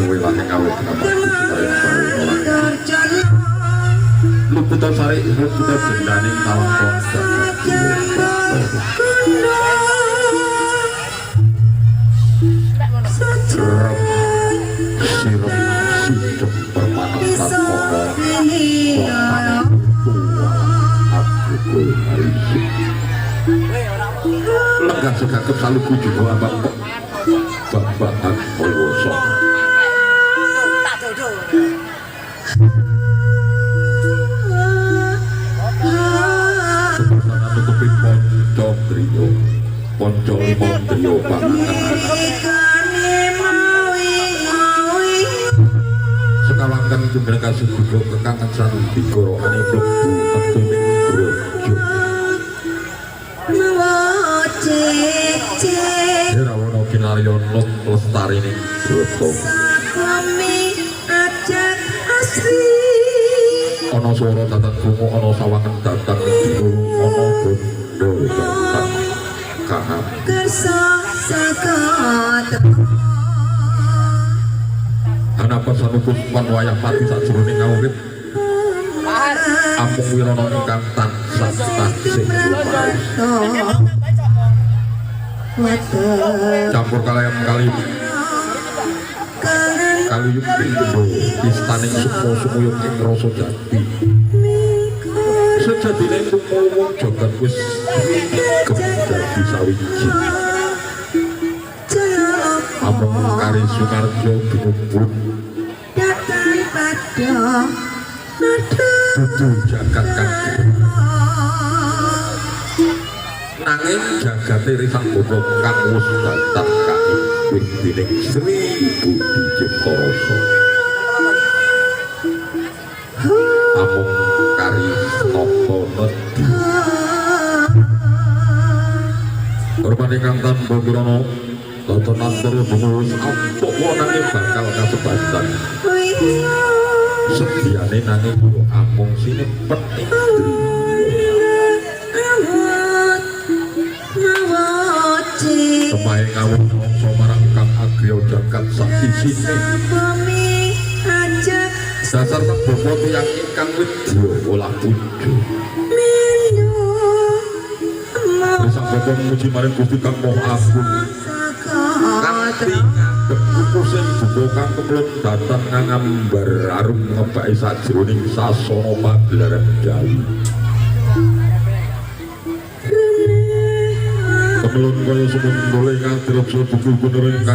wilayah kawit kamar Luputa sari luputa bendaning talang konser sirup sirup bermanfaat pokok aku lenggah segagep saluku juga abang babakan polwoso sebesar nutupi ponco trio ponco limon trio panganan sekawangkan jumlah kasih duduk kekangan sanu digoro ane blokku ketuning grojo Rawono kinaryon lot lestari ning broto ana swara datang krungu ana sawangan datang diurung ana bondo datang kaham ana pasanupuspan wayah pati sajroning ngawit amung wirana ingkang tansah tansih campur kalayam kaliyuk kaliyuk pindo istaning sumo-sumuyung ing rasa jati sejatine tumo jagat wis dadi sawiji amung kari Sunarjo binubun dudu jagat kang nanging jagate risang bodo kang wis datang kaibing dening Sri Budi Cipta Rasa amung kari napa nedhi Rupane kang tanpa kirana tatanan terus wis ampuk nanging bakal kasebatan sediane nanging amung sinepet indri Kemahe ngawung mongso marang kang agriya jagat sak isine dasar sang bapa tiyang ingkang wedya olah pujo sang bapa muji marang Gusti kang Maha Agung kanthi ngadhep kukusing buka kang kemlun datang ngambar arum ngebaki sajroning sasana pagelaran Jawi Kemlun kaya sumun boleh nganti buku bener